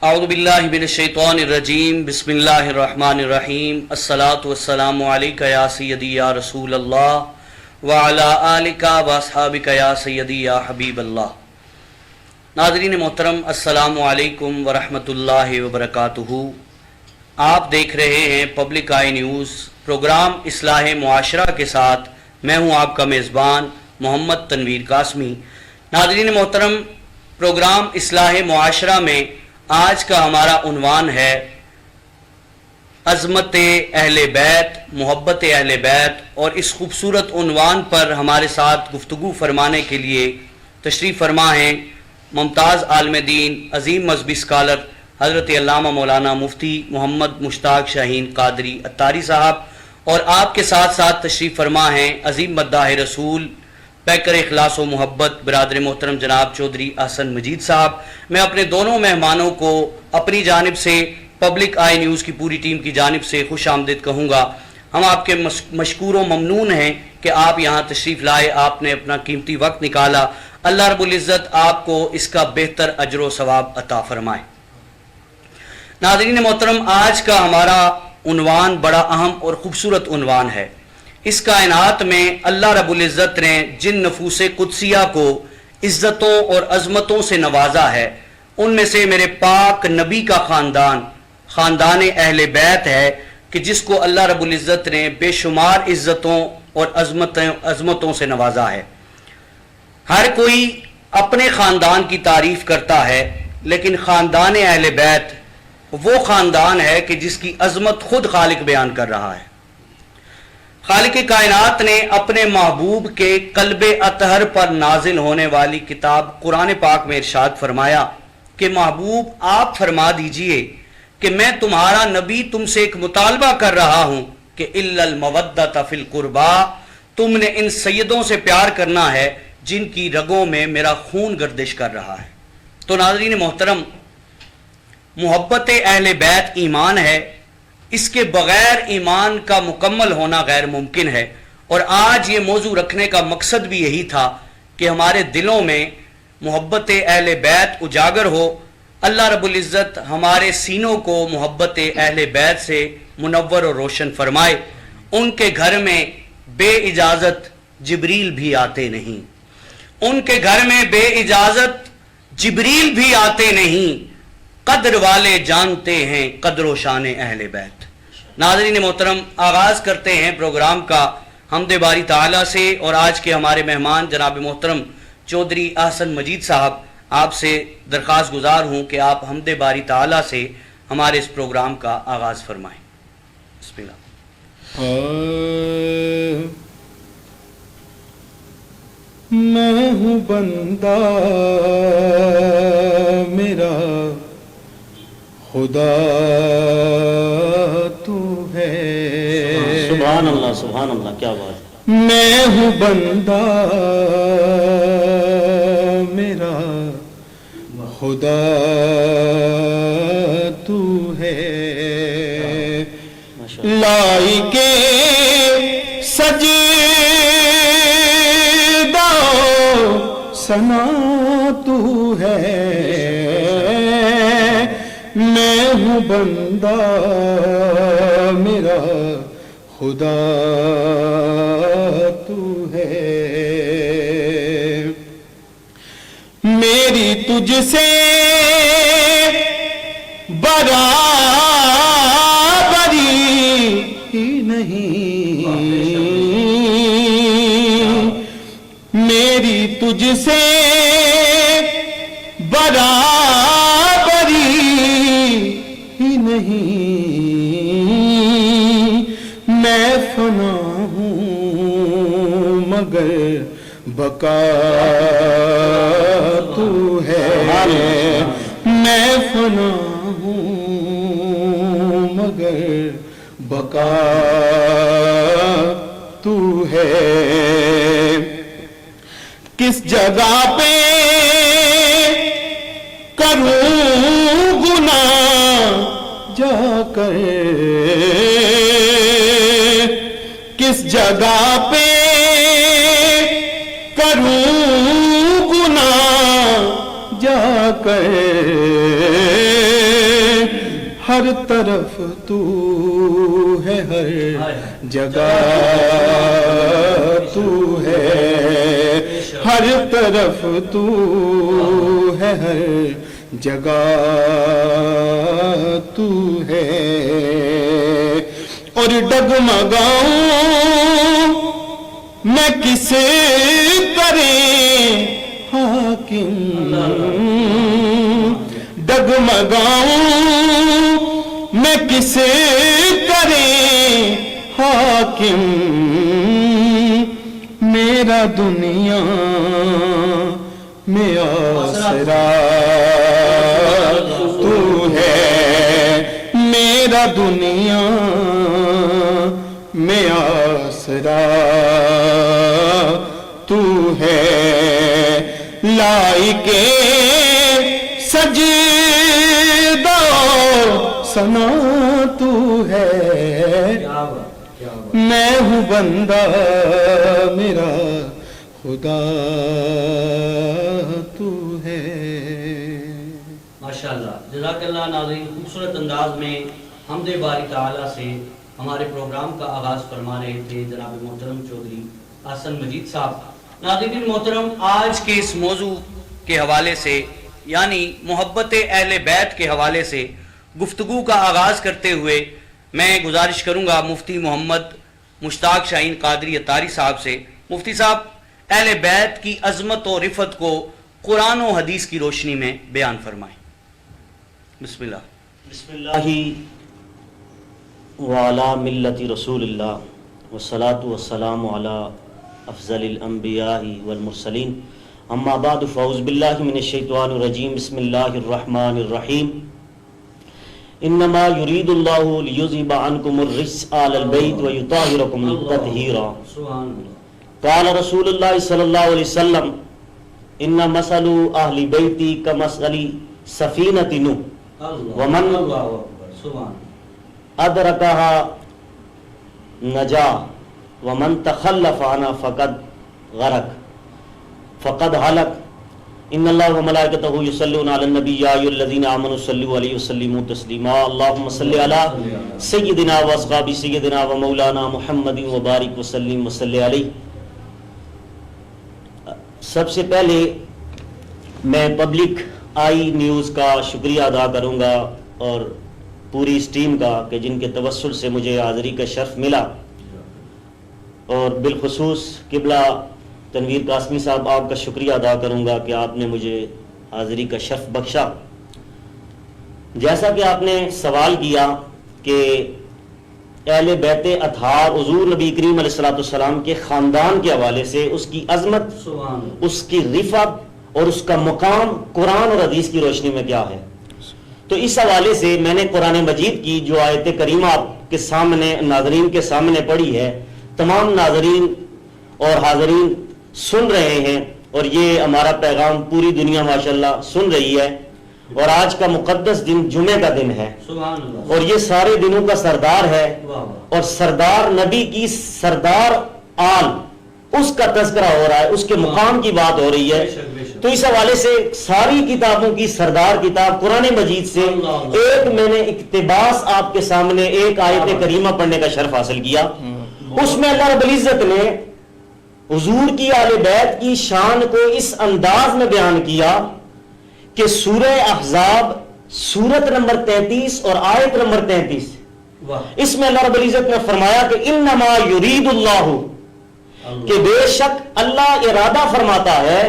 اعوذ باللہ من الشیطان الرجیم بسم اللہ الرحمن الرحیم الصلاۃ والسلام علیکہ یا سیدی یا رسول اللہ وعلی آلکہ واصحابکہ یا سیدی یا حبیب اللہ۔ ناظرین محترم، السلام علیکم ورحمۃ اللہ وبرکاتہ۔ آپ دیکھ رہے ہیں پبلک آئی نیوز، پروگرام اصلاح معاشرہ کے ساتھ میں ہوں آپ کا میزبان محمد تنویر قاسمی۔ ناظرین محترم، پروگرام اصلاح معاشرہ میں آج کا ہمارا عنوان ہے عظمت اہل بیت، محبت اہل بیت، اور اس خوبصورت عنوان پر ہمارے ساتھ گفتگو فرمانے کے لیے تشریف فرما ہیں ممتاز عالم دین، عظیم مذہبی اسکالر حضرت علامہ مولانا مفتی محمد مشتاق شاہین قادری اتاری صاحب، اور آپ کے ساتھ ساتھ تشریف فرما ہیں عظیم مداح رسول، پیکر اخلاص و محبت برادر محترم جناب چودھری احسن مجید صاحب۔ میں اپنے دونوں مہمانوں کو اپنی جانب سے، پبلک آئی نیوز کی پوری ٹیم کی جانب سے خوش آمدید کہوں گا۔ ہم آپ کے مشکور و ممنون ہیں کہ آپ یہاں تشریف لائے، آپ نے اپنا قیمتی وقت نکالا۔ اللہ رب العزت آپ کو اس کا بہتر اجر و ثواب عطا فرمائے۔ ناظرین محترم، آج کا ہمارا عنوان بڑا اہم اور خوبصورت عنوان ہے۔ اس کائنات میں اللہ رب العزت نے جن نفوس قدسیہ کو عزتوں اور عظمتوں سے نوازا ہے، ان میں سے میرے پاک نبی کا خاندان اہل بیت ہے کہ جس کو اللہ رب العزت نے بے شمار عزتوں اور عظمتوں سے نوازا ہے۔ ہر کوئی اپنے خاندان کی تعریف کرتا ہے، لیکن خاندان اہل بیت وہ خاندان ہے کہ جس کی عظمت خود خالق بیان کر رہا ہے۔ خالق کائنات نے اپنے محبوب کے قلب اطہر پر نازل ہونے والی کتاب قرآن پاک میں ارشاد فرمایا کہ محبوب آپ فرما دیجئے کہ میں تمہارا نبی تم سے ایک مطالبہ کر رہا ہوں کہ الا المودۃ فی القربا، تم نے ان سیدوں سے پیار کرنا ہے جن کی رگوں میں میرا خون گردش کر رہا ہے۔ تو ناظرین محترم، محبت اہل بیت ایمان ہے، اس کے بغیر ایمان کا مکمل ہونا غیر ممکن ہے، اور آج یہ موضوع رکھنے کا مقصد بھی یہی تھا کہ ہمارے دلوں میں محبت اہل بیت اجاگر ہو۔ اللہ رب العزت ہمارے سینوں کو محبت اہل بیت سے منور اور روشن فرمائے۔ ان کے گھر میں بے اجازت جبریل بھی آتے نہیں، ان کے گھر میں بے اجازت جبریل بھی آتے نہیں، قدر والے جانتے ہیں قدر و شان اہل بیت۔ ناظرین محترم، آغاز کرتے ہیں پروگرام کا حمد باری تعالیٰ سے، اور آج کے ہمارے مہمان جناب محترم چودھری احسن مجید صاحب، آپ سے درخواست گزار ہوں کہ آپ حمد باری تعالیٰ سے ہمارے اس پروگرام کا آغاز فرمائیں۔ بسم اللہ۔ میں ہوں بندہ میرا خدا تو ہے۔ سبحان اللہ، سبحان اللہ، کیا بات ہے۔ میں ہوں بندہ میرا خدا تو ہے، لائی کے سجدہ ثنا تو ہے۔ میں ہوں بندہ میرا خدا تو ہے، میری تجھ سے برابری ہی نہیں، میری تجھ سے برابری ہی نہیں، میں فنا ہوں مگر بقا تو ہے، میں فنا ہوں مگر بقا تو ہے۔ کس جگہ پہ کروں گناہ جا کر، کس جگہ پہ کروں گناہ جا کر طرف تو ہے، ہر جگہ تو ہے، ہر طرف تو ہے، ہر جگہ تو ہے، اور ڈگمگاؤں میں کسے کریں حاکم، ڈگمگاؤں میں کسے کریں حاکم، میرا دنیا میں آسرا تو ہے، میرا دنیا میں آسرا تو ہے، لائکے سجدہ سنا تو ہے، میں ہوں بندہ میرا خدا تو ہے۔ ماشاءاللہ، جزاک اللہ۔ ناظرین، خوبصورت انداز میں حمد باری تعالیٰ سے ہمارے پروگرام کا آغاز فرما رہے تھے جناب محترم چودھری احسن مجید صاحب۔ ناظرین محترم، آج کے اس موضوع کے حوالے سے یعنی محبت اہل بیت کے حوالے سے گفتگو کا آغاز کرتے ہوئے میں گزارش کروں گا مفتی محمد مشتاق شاہین قادری اتاری صاحب سے۔ مفتی صاحب، اہل بیت کی عظمت و رفعت کو قرآن و حدیث کی روشنی میں بیان فرمائیں۔ بسم اللہ۔ بسم اللہ وعلی ملت رسول اللہ والصلاة والسلام علی افضل الانبیاء والمرسلین، اما بعد فاعوذ باللہ من الشیطان الرجیم، بسم اللہ الرحمن الرحیم، انما یرید اللہ لیذہب عنکم الرجس اہل البیت ویطہرکم تطہیرا۔ قال رسول اللہ صلی اللہ علیہ وسلم، ان مثل اہل بیتی کمثل سفینۃ نوح ومن ادرکہا نجا ومن تخلف عنہا فقد ہلک۔ ان اللہ وملائکتہ یصلون علی النبی یا ایھا الذین آمنوا صلوا علیہ وسلموا تسلیما، اللہم صل علی سیدنا واصحاب سیدنا ومولانا محمد وبارک وسلم وصلی علیہ۔ سب سے پہلے میں پبلک آئی نیوز کا شکریہ ادا کروں گا اور پوری اس ٹیم کا کہ جن کے توسل سے مجھے حاضری کا شرف ملا، اور بالخصوص قبلہ تنویر قاسمی صاحب، آپ کا شکریہ ادا کروں گا کہ آپ نے مجھے حاضری کا شرف بخشا۔ جیسا کہ آپ نے سوال کیا کہ اہل بیت اطہار حضور نبی کریم علیہ السلام کے خاندان کے حوالے سے اس کی عظمت، اس کی رفعت اور اس کا مقام قرآن اور حدیث کی روشنی میں کیا ہے، تو اس حوالے سے میں نے قرآن مجید کی جو آیت کریمہ آپ کے سامنے ناظرین کے سامنے پڑھی ہے، تمام ناظرین اور حاضرین سن رہے ہیں، اور یہ ہمارا پیغام پوری دنیا ماشاءاللہ سن رہی ہے، اور آج کا مقدس دن جمعے کا دن ہے، اور یہ سارے دنوں کا سردار ہے، اور سردار نبی کی سردار آل اس کا تذکرہ ہو رہا ہے، اس کے مقام کی بات ہو رہی ہے۔ تو اس حوالے سے ساری کتابوں کی سردار کتاب قرآن مجید سے ایک میں نے اقتباس آپ کے سامنے ایک آیت کریمہ پڑھنے کا شرف حاصل کیا۔ اس میں اللہ رب العزت نے حضور کی اہل بیت کی شان کو اس انداز میں بیان کیا کہ سورہ احزاب سورت نمبر 33 اور آیت نمبر 33، اس میں اللہ رب العزت نے فرمایا کہ انما یرید اللہ، کہ بے شک اللہ ارادہ فرماتا ہے،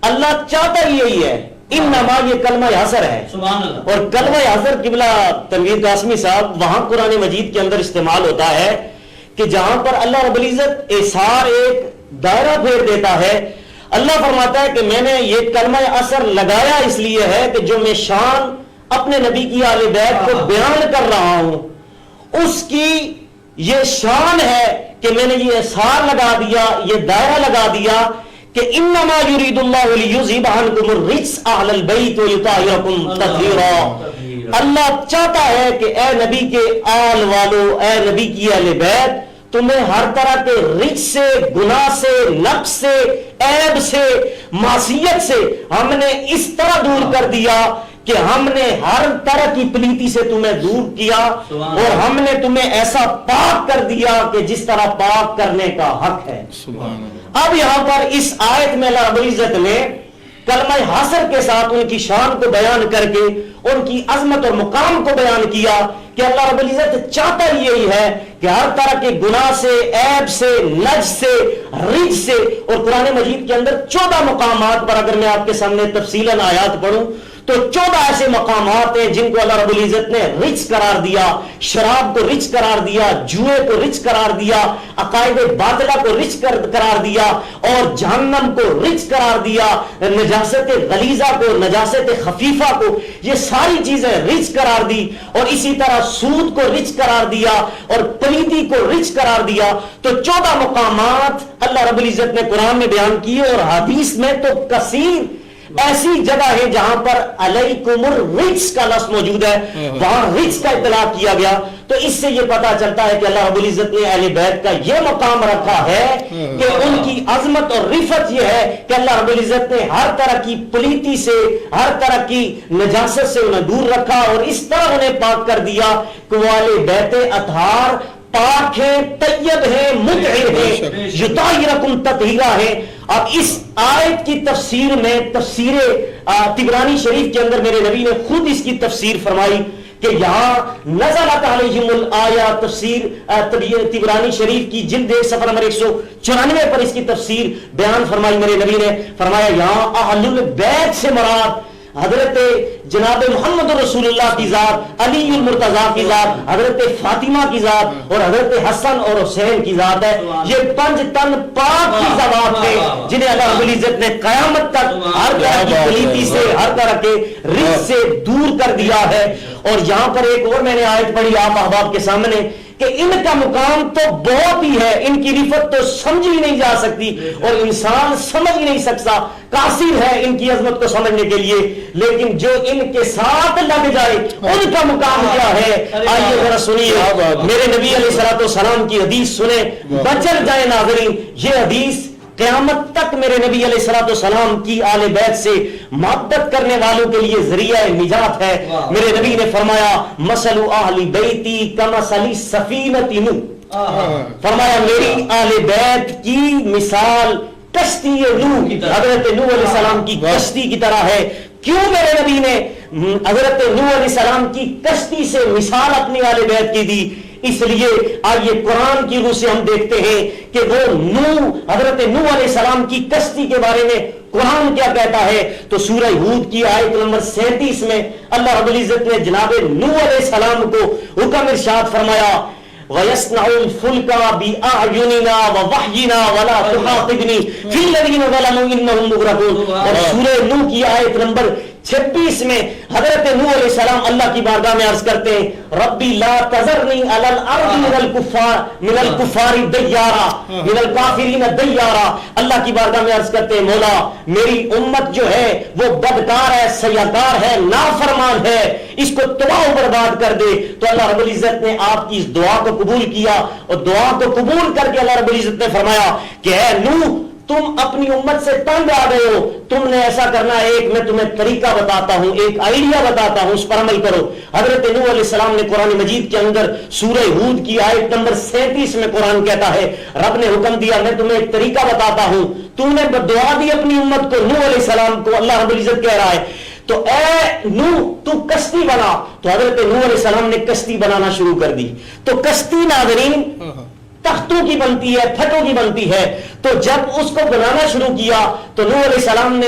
اللہ چاہتا ہی یہی ہے۔ انما یہ کلمہ حصر ہے، اور کلمہ حصر قبلہ تنویر قاسمی صاحب وہاں قرآن مجید کے اندر استعمال ہوتا ہے کہ جہاں پر اللہ رب العزت احصار ایک دائرہ پھیر دیتا ہے، اللہ فرماتا ہے کہ میں نے یہ کلمہ حصر لگایا اس لیے ہے کہ جو میں شان اپنے نبی کی اہل بیت کو بیان کر رہا ہوں، اس کی یہ شان ہے کہ میں نے یہ احصار لگا دیا، یہ دائرہ لگا دیا کہ انما یرید اللہ لیذہب عنکم الرجس اہل البیت ویطہرکم تطہیرا۔ اللہ چاہتا ہے کہ اے نبی کے آل والو، اے نبی کی اہل بیت، تمہیں ہر طرح کے رجس سے، گناہ سے، نقص سے، عیب سے، معصیت سے ہم نے اس طرح دور کر دیا کہ ہم نے ہر طرح کی پلیتی سے تمہیں دور کیا اور ہم نے تمہیں ایسا پاک کر دیا کہ جس طرح پاک کرنے کا حق ہے. سبحان اللہ. اب یہاں پر اس آیت میں اللہ رب العزت نے کلمہ حاصر کے ساتھ ان کی شان کو بیان کر کے ان کی عظمت اور مقام کو بیان کیا کہ اللہ رب العزت چاہتا یہی ہے کہ ہر طرح کے گناہ سے، عیب سے، نجس سے، رجس سے. اور قرآن مجید کے اندر 14 مقامات پر اگر میں آپ کے سامنے تفصیلاً آیات پڑھوں تو 14 ایسے مقامات ہیں جن کو اللہ رب العزت نے رجس قرار دیا. شراب کو رجس قرار دیا، جوئے کو رجس قرار دیا، عقائد باطلہ کو رجس قرار دیا اور جہنم کو رجس قرار دیا، نجاست غلیظہ کو، نجاست خفیفہ کو، یہ ساری چیزیں رجس قرار دی. اور اسی طرح سود کو رجس قرار دیا اور پلیتی کو رجس قرار دیا. تو 14 مقامات اللہ رب العزت نے قرآن میں بیان کیے اور حدیث میں تو کثیر ایسی جگہ ہے جہاں پر علیکم الرجس کا لفظ موجود ہے، وہاں رجس کا اطلاق کیا گیا. تو اس سے یہ پتا چلتا ہے کہ اللہ رب العزت نے اہل بیت کا یہ مقام رکھا ہے کہ ان کی عظمت اور رفعت یہ ہے کہ اللہ رب العزت نے ہر طرح کی پلیتی سے، ہر طرح کی نجاست سے انہیں دور رکھا اور اس طرح انہیں پاک کر دیا کہ وہ اہل بیت اطہار پاک ہیں، طیب ہیں، مطہر ہیں، یطہرکم تطہیرا ہیں. اب اس آیت کی تفسیر میں تفسیر طبرانی شریف کے اندر میرے نبی نے خود اس کی تفسیر فرمائی کہ یہاں نزلت علیہم الآیہ، تفسیر طبرانی شریف کی جلد 1 صفحہ نمبر 194 پر اس کی تفسیر بیان فرمائی. میرے نبی نے فرمایا یہاں اہل البیت سے مراد حضرت جناب محمد رسول اللہ کی ذات، علی المرتضیٰ کی ذات، حضرت فاطمہ کی ذات اور حضرت حسن اور حسین کی ذات ہے. یہ 5 تن پاک کی ذوات تھے جنہیں اللہ رب العزت نے قیامت تک ہر طرح کی پلیتی سے، ہر طرح کے رجس سے دور کر دیا ہے. اور یہاں پر ایک اور میں نے آیت پڑھی آپ احباب کے سامنے کہ ان کا مقام تو بہت ہی ہے، ان کی رفعت تو سمجھ ہی نہیں جا سکتی اور انسان سمجھ ہی نہیں سکتا، قاصر ہے ان کی عظمت کو سمجھنے کے لیے. لیکن جو ان کے ساتھ لگ جائے ان کا مقام کیا ہے، آئیے ذرا سنیے میرے نبی علیہ الصلوۃ والسلام کی حدیث سنیں، بچر جائے ناظرین. یہ حدیث قیامت تک میرے نبی علیہ الصلوۃ والسلام کی آل بیت سے محبت کرنے والوں کے لیے ذریعہ نجات ہے. میرے نبی نے فرمایا مثل اہل بیتی کمثل سفینۃ نوح، فرمایا میری آل بیت کی مثال کشتی نوح، حضرت نوح علیہ السلام کی کشتی کی طرح ہے. کیوں میرے نبی نے حضرت نوح علیہ السلام کی کشتی سے مثال اپنی آل بیت کی دی؟ اس لیے آئیے قرآن کی روح سے ہم دیکھتے ہیں کہ وہ نوح، حضرت نوح علیہ السلام کی کشتی کے بارے میں قرآن کیا کہتا ہے. تو سورہ ہود کی آیت نمبر 37 میں اللہ رب العزت نے جناب نوح علیہ السلام کو حکم ارشاد فرمایا وَيَصْنَعُ الْفُلْكَ بِأَعْيُنِنَا وَوَحْيِنَا وَلَا تُخَاطِبْنِي فِي الَّذِينَ ظَلَمُوا إِنَّهُمْ مُغْرَقُونَ. اور سورہ نوح کی آیت نمبر 26 میں حضرت نوح علیہ السلام اللہ کی بارگاہ میں عرض کرتے ہیں ربی لا تذرنی علی الارض من الکفار دیارا من الکافرین دیارا. اللہ کی بارگاہ میں عرض کرتے ہیں مولا میری امت جو ہے وہ بدکار ہے، سیاکار ہے، نافرمان ہے، اس کو تباہ و برباد کر دے. تو اللہ رب العزت نے آپ کی اس دعا کو قبول کیا اور دعا کو قبول کر کے اللہ رب العزت نے فرمایا کہ اے نوح تم اپنی امت سے تنگ آ گئے ہو، تم نے ایسا کرنا ہے، ایک میں تمہیں طریقہ بتاتا ہوں، ایک آئیڈیا بتاتا ہوں، اس پر عمل کرو. حضرت نوح علیہ السلام نے قرآن مجید کے اندر سورہ ہود کی آیت نمبر 37 میں قرآن کہتا ہے رب نے حکم دیا میں تمہیں ایک طریقہ بتاتا ہوں. تو نے دعا دی اپنی امت کو، نوح علیہ السلام کو اللہ رب العزت کہہ رہا ہے تو اے نوح تو کشتی بنا. تو حضرت نوح علیہ السلام نے کشتی بنانا شروع کر دی. تو کشتی ناظرین تختوں کی بنتی ہے، پھٹوں کی بنتی ہے. تو جب اس کو بنانا شروع کیا تو نوح علیہ السلام نے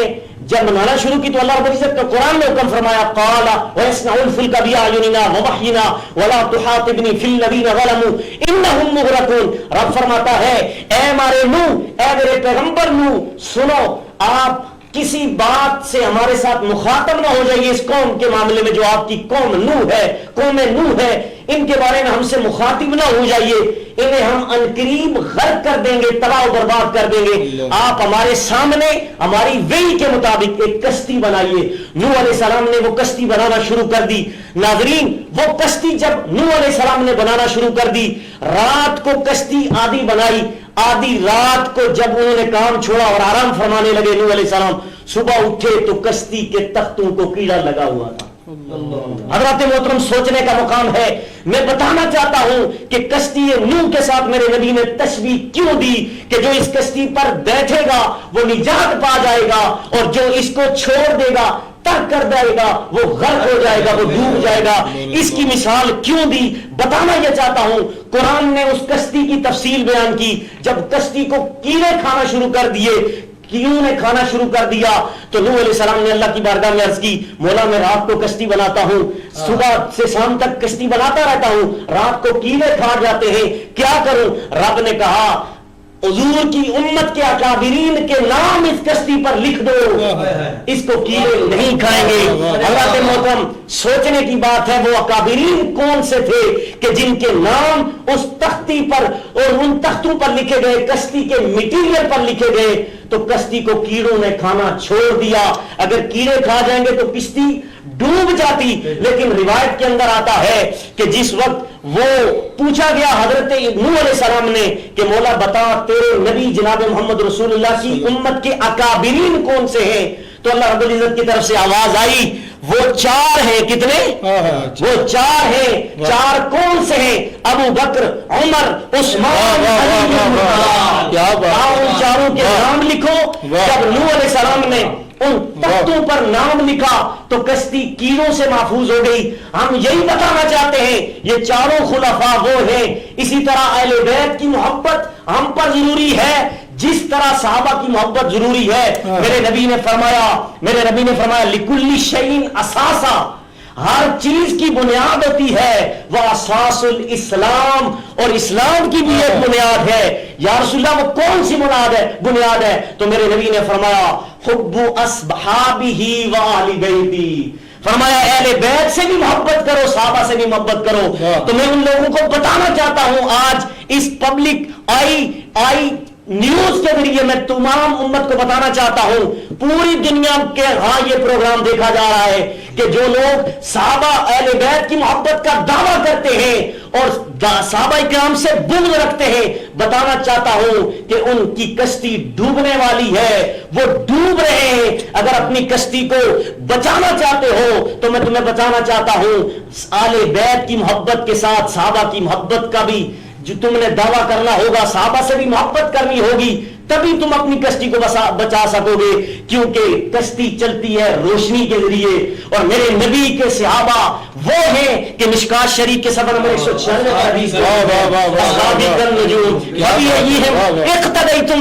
جب بنانا شروع کی تو اللہ رب العزت نے قرآن میں حکم فرمایا قال وَيَصْنَعُ الْفُلْكَ بِأَعْيُنِنَا وَوَحْيِنَا وَلَا تُحَاطِبْنِي فِي الَّذِينَ ظَلَمُوا إِنَّهُمْ مُغْرَقُونَ. رب فرماتا ہے اے ہمارے نوح، اے میرے پیغمبر نوح، سنو آپ کسی بات سے ہمارے ساتھ مخاطب نہ ہو جائیے اس قوم کے معاملے میں جو آپ کی قوم نوح ہے، قوم نوح ہے، ان کے بارے میں ہم سے مخاطب نہ ہو جائیے، انہیں ہم انقریب غرق کر دیں گے، تباہ و برباد کر دیں گے. آپ ہمارے سامنے ہماری وحی کے مطابق ایک کشتی بنائیے. نوح علیہ السلام نے وہ کشتی بنانا شروع کر دی. ناظرین وہ کشتی جب نوح علیہ السلام نے بنانا شروع کر دی، رات کو کشتی آدھی بنائی، آدھی رات کو جب انہوں نے کام چھوڑا اور آرام فرمانے لگے نوح علیہ السلام، صبح اٹھے تو کشتی کے تختوں کو کیڑا لگا ہوا تھا. حضرات محترم سوچنے کا مقام ہے. میں بتانا چاہتا ہوں کہ کشتی نوح کے ساتھ میرے نبی نے تشبیہ کیوں دی کہ جو اس کشتی پر بیٹھے گا وہ نجات پا جائے گا اور جو اس کو چھوڑ دے گا ترک کر دے گا وہ غرق ہو جائے گا, وہ ڈوب جائے گا. اس کی مثال کیوں دی بتانا یہ چاہتا ہوں. قرآن نے اس کشتی کی تفصیل بیان کی. جب کشتی کو کیڑے کھانا شروع کر دیے, کیوں نے کھانا شروع کر دیا, تو نوح علیہ السلام نے اللہ کی بارگاہ میں عرض کی, مولا میں رات کو کشتی بناتا ہوں, صبح سے شام تک کشتی بناتا رہتا ہوں, رات کو کیڑے کھا جاتے ہیں, کیا کروں؟ رب نے کہا حضور کی امت کے اکابرین کے نام اس کشتی پر لکھ دو, اس کو کیڑے نہیں کھائیں گے. حضرات محترم سوچنے کی بات ہے, وہ اکابرین کون سے تھے کہ جن کے نام اس تختی پر اور ان تختوں پر لکھے گئے, کشتی کے مٹیریل پر لکھے گئے. تو کشتی کو کیڑوں نے کھانا چھوڑ دیا. اگر کیڑے کھا جائیں گے تو کشتی ڈوب جاتی. لیکن روایت کے اندر آتا ہے کہ جس وقت وہ پوچھا گیا حضرت نوح علیہ السلام نے کہ مولا بتا تیرے نبی جناب محمد رسول اللہ کی امت کے اکابرین کون سے ہیں, تو اللہ رب العزت کی طرف سے آواز آئی, وہ 4 ہیں. کتنے؟ وہ 4 ہیں. 4 کون سے ہیں؟ ابو بکر, عمر, عثمان, علی. ان چاروں کے نام لکھو. جب نوح علیہ السلام نے ان تختوں پر نام لکھا تو کشتی کیڑوں سے محفوظ ہو گئی. ہم یہی بتانا چاہتے ہیں, یہ چاروں خلفاء وہ ہیں. اسی طرح اہل بیت کی محبت ہم پر ضروری ہے جس طرح صحابہ کی محبت ضروری ہے. میرے نبی نے فرمایا لکل شیء اساسا, ہر چیز کی بنیاد ہوتی ہے, وہ اساس الاسلام, اور اسلام کی بھی ایک بنیاد ہے. یا رسول اللہ وہ کون سی بنیاد ہے؟ تو میرے نبی نے فرمایا حب اصحابہ و اہل بیتی, فرمایا اہل بیت سے بھی محبت کرو, صحابہ سے بھی محبت کرو. تو میں ان لوگوں کو بتانا چاہتا ہوں آج اس پبلک آئی نیوز کے ذریعے میں تمام امت کو بتانا چاہتا ہوں, پوری دنیا کے ہاں یہ پروگرام دیکھا جا رہا ہے کہ جو لوگ صحابہ اہل بیت کی محبت کا دعویٰ کرتے ہیں اور صحابہ کرام سے بغض رکھتے ہیں, بتانا چاہتا ہوں کہ ان کی کشتی ڈوبنے والی ہے, وہ ڈوب رہے ہیں. اگر اپنی کشتی کو بچانا چاہتے ہو تو میں تمہیں بتانا چاہتا ہوں اہل بیت کی محبت کے ساتھ صحابہ کی محبت کا بھی جو تم نے دعویٰ کرنا ہوگا, صحابہ سے بھی محبت کرنی ہوگی, تبھی تم اپنی کشتی کو بچا سکو گے. کیونکہ کشتی چلتی ہے روشنی کے ذریعے, اور میرے نبی کے صحابہ وہ ہیں کہ مشکات شریف کے سفر میں 196 حدیث اقتدیتم.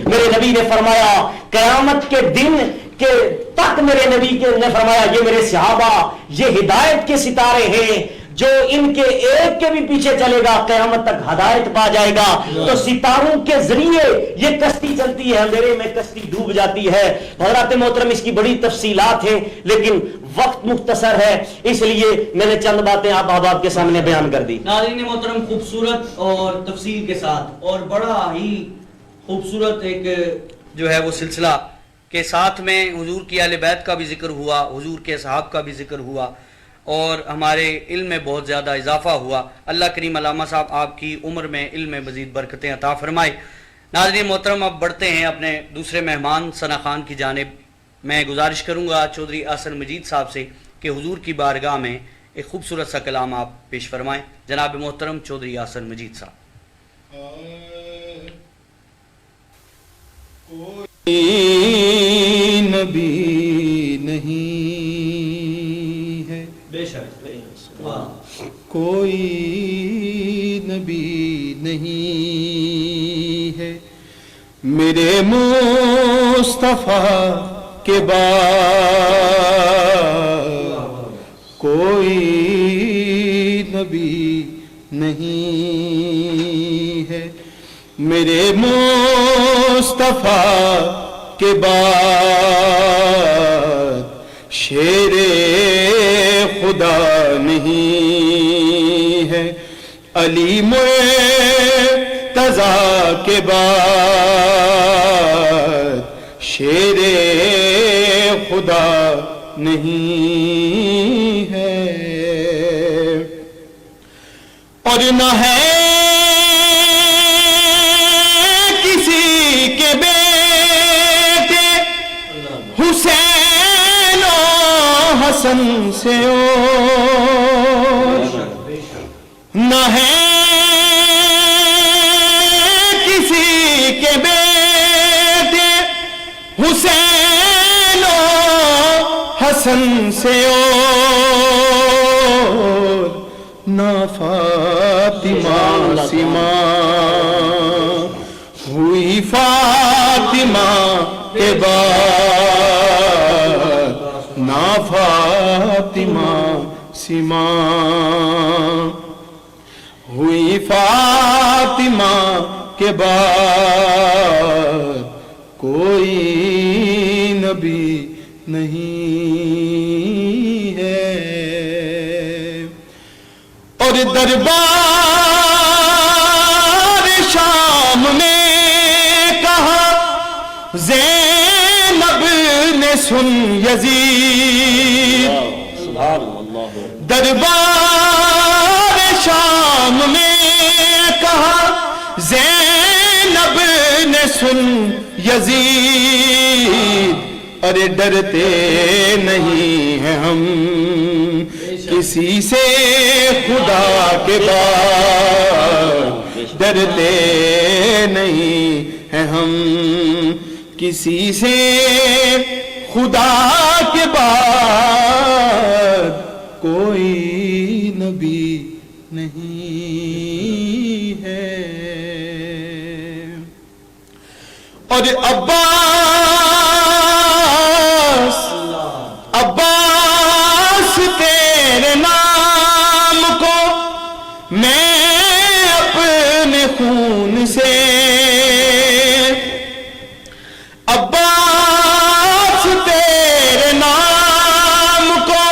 میرے نبی نے فرمایا قیامت کے دن کے تک میرے نبی نے فرمایا یہ میرے صحابہ یہ ہدایت کے ستارے ہیں, جو ان کے ایک کے بھی پیچھے چلے گا قیامت تک ہدایت پا جائے گا. تو ستاروں کے ذریعے یہ کشتی چلتی ہے, اندھیرے میں کشتی ڈوب جاتی ہے. حضرات محترم اس کی بڑی تفصیلات ہیں لیکن وقت مختصر ہے, اس لیے میں نے چند باتیں آپ کے سامنے بیان کر دی. ناظرین محترم خوبصورت اور تفصیل کے ساتھ اور بڑا ہی خوبصورت ایک جو ہے وہ سلسلہ کے ساتھ میں حضور کی اہل بیت کا بھی ذکر ہوا, حضور کے صحاب کا بھی ذکر ہوا اور ہمارے علم میں بہت زیادہ اضافہ ہوا. اللہ کریم علامہ صاحب آپ کی عمر میں علم میں مزید برکتیں عطا فرمائے. ناظرین محترم اب بڑھتے ہیں اپنے دوسرے مہمان ثنا خان کی جانب. میں گزارش کروں گا چودھری احسن مجید صاحب سے کہ حضور کی بارگاہ میں ایک خوبصورت سا کلام آپ پیش فرمائیں. جناب محترم چودھری احسن مجید صاحب. کوئی نبی نہیں ہے, بے شک کوئی نبی نہیں ہے میرے مصطفیٰ کے بعد, کوئی نبی نہیں ہے میرے مصطفیٰ کے بعد, شیر خدا نہیں ہے علی مرتضیٰ کے بعد, شیر خدا نہیں ہے. اور نہ ہے حسن سے اور نہ ہے کسی کے بیٹے حسین و حسن سے اور نہ فاطمہ سما ہوئی فاطمہ کے بعد نہ فاطمہ سما ہوئی فاطمہ کے بعد کوئی نبی نہیں ہے اور دربار شام میں کہا زینب نے سن یزید سبحان اللہ دربار شام میں کہا زینب نے سن یزید ارے ڈرتے نہیں ہیں ہم کسی سے خدا کے بعد ڈرتے نہیں ہیں ہم کسی سے خدا کے بعد کوئی نبی نہیں ہے اور عباس تیرے نام کو میں اپنے خون سے عباس تیرے نام کو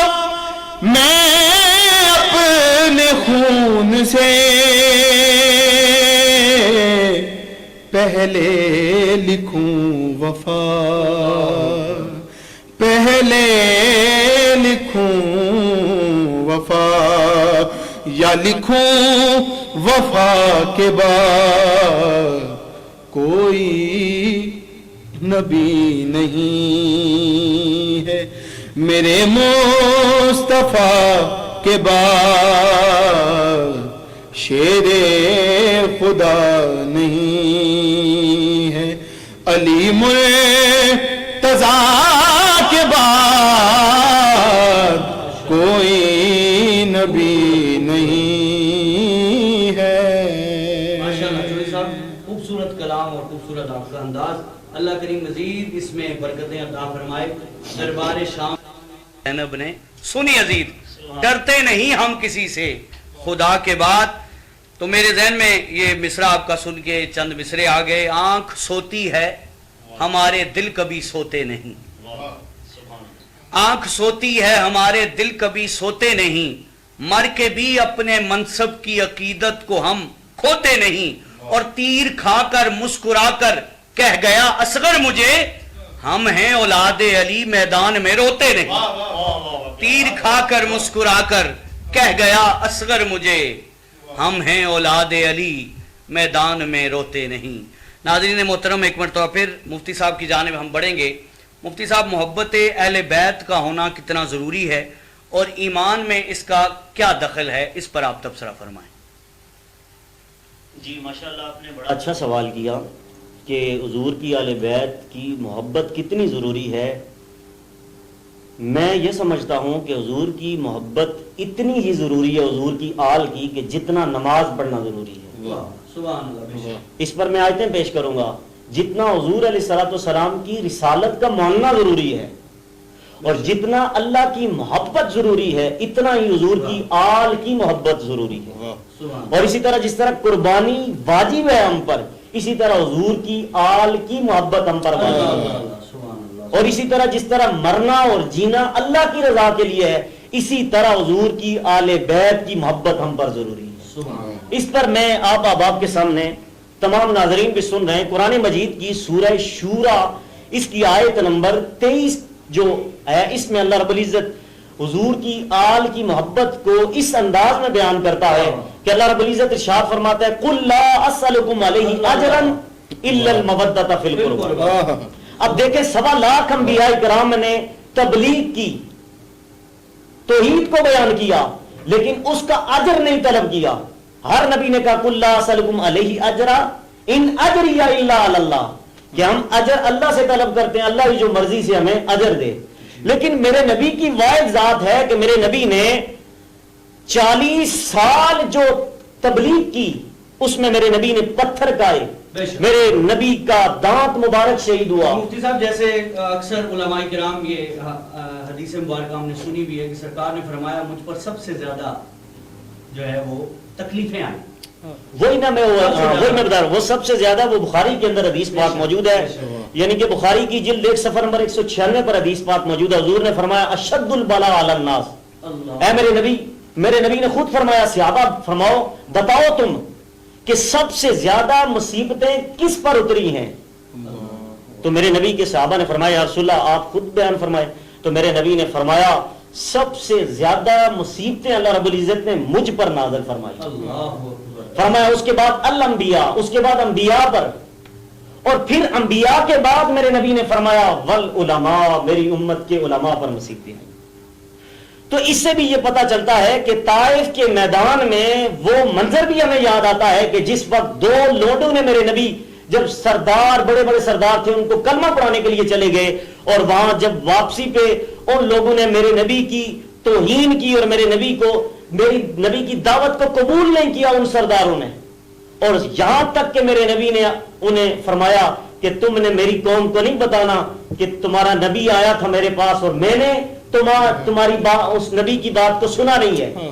میں اپنے خون سے پہلے لکھوں وفا پہلے لکھوں وفا یا لکھوں وفا کے بعد کوئی نبی نہیں ہے میرے مصطفیٰ کے بعد شیر خدا نہیں ہے علی مرتضیٰ کے بعد کوئی نبی نہیں ہے ماشاءاللہ چودھری صاحب خوبصورت کلام اور خوبصورت آپ کا انداز اللہ کریم مزید اس میں برکتیں عطا فرمائے دربار شام زینب نے سنی یزید ڈرتے نہیں ہم کسی سے خدا کے بعد تو میرے ذہن میں یہ مصرع آپ کا سن کے چند مصرے آ گئے آنکھ سوتی ہے ہمارے دل کبھی سوتے نہیں آنکھ سوتی ہے ہمارے دل کبھی سوتے نہیں مر کے بھی اپنے منصب کی عقیدت کو ہم کھوتے نہیں اور تیر کھا کر مسکرا کر کہہ گیا اصغر مجھے ہم ہیں اولاد علی میدان میں روتے نہیں تیر کھا کر مسکرا کر کہہ گیا اصغر مجھے ہم ہیں اولاد علی میدان میں روتے نہیں ناظرین محترم ایک مرتبہ پھر مفتی صاحب کی جانب ہم بڑھیں گے مفتی صاحب محبت اہل بیت کا ہونا کتنا ضروری ہے اور ایمان میں اس کا کیا دخل ہے اس پر آپ تبصرہ فرمائیں جی ماشاءاللہ آپ نے بڑا اچھا سوال کیا کہ حضور کی اہل بیت کی محبت کتنی ضروری ہے میں یہ سمجھتا ہوں کہ حضور کی محبت اتنی ہی ضروری ہے حضور کی آل کی کہ جتنا نماز پڑھنا ضروری ہے سبحان اللہ اس پر میں آیتیں پیش کروں گا جتنا حضور علیہ السلام کی رسالت کا ماننا ضروری ہے اور جتنا اللہ کی محبت ضروری ہے اتنا ہی حضور کی آل کی محبت ضروری ہے اور اسی طرح جس طرح قربانی واجب ہے ہم پر اسی طرح حضور کی آل کی محبت ہم پر واجب ہے اور اسی طرح جس طرح مرنا اور جینا اللہ کی رضا کے لیے ہے اسی طرح حضور کی آل بیت کی محبت ہم پر ضروری ہے اس پر میں آپ احباب کے سامنے تمام ناظرین بھی سن رہے ہیں قرآن مجید کی سورہ شورا اس کی آیت نمبر 23 جو ہے اس میں اللہ رب العزت حضور کی آل کی محبت کو اس انداز میں بیان کرتا ہے کہ اللہ رب العزت ارشاد فرماتا ہے قُلْ لَا أَسْأَلُكُمْ عَلَيْهِ أَجْرًا إِلَّا الْمَوَدَّةَ فِي الْقُرْبَى اب دیکھیں 1.25 لاکھ انبیاء کرام نے تبلیغ کی توحید کو بیان کیا لیکن اس کا اجر نہیں طلب کیا. ہر نبی نے کہا قل لا اسألکم علیہ اجرا ان اجری الا علی اللہ, کہ ہم اجر اللہ سے طلب کرتے ہیں, اللہ کی جو مرضی سے ہمیں اجر دے. لیکن میرے نبی کی واحد ذات ہے کہ میرے نبی نے 40 سال جو تبلیغ کی اس میں میرے نبی نے پتھر کھائے, میرے نبی کا دانت مبارک شہید ہوا. مفتی صاحب جیسے اکثر علماء کرام یہ حدیث مبارکہ ہم نے سنی بھی ہے کہ سرکار نے فرمایا مجھ پر سب سے زیادہ جو ہے وہ تکلیفیں آئیں. وہی نا میں بتا رہا ہوں, وہ سب سے زیادہ وہ بخاری کے اندر حدیث پاک موجود ہے, یعنی کہ بخاری کی جلد 1 صفحہ نمبر 196 پر حدیث پاک موجود ہے. حضور نے فرمایا اشد البلاء علی الناس, اے میرے نبی نے خود فرمایا صحابہ فرماؤ بتاؤ تم کہ سب سے زیادہ مصیبتیں کس پر اتری ہیں. تو میرے نبی کے صحابہ نے فرمایا یا رسول اللہ آپ خود بیان فرمائے. تو میرے نبی نے فرمایا سب سے زیادہ مصیبتیں اللہ رب العزت نے مجھ پر نازل فرمائی. فرمایا اس کے بعد الانبیاء, اس کے بعد انبیاء پر, اور پھر انبیاء کے بعد میرے نبی نے فرمایا والعلماء, میری امت کے علماء پر مصیبتیں ہیں. تو اس سے بھی یہ پتا چلتا ہے کہ طائف کے میدان میں وہ منظر بھی ہمیں یاد آتا ہے کہ جس وقت 2 لوڈوں نے میرے نبی, جب سردار بڑے بڑے سردار تھے ان کو کلمہ پڑھانے کے لیے چلے گئے, اور وہاں جب واپسی پہ ان لوگوں نے میرے نبی کی توہین کی اور میری نبی کی دعوت کو قبول نہیں کیا ان سرداروں نے, اور یہاں تک کہ میرے نبی نے انہیں فرمایا کہ تم نے میری قوم کو نہیں بتانا کہ تمہارا نبی آیا تھا میرے پاس اور میں نے تمہاری بات, اس نبی کی بات کو سنا نہیں ہے.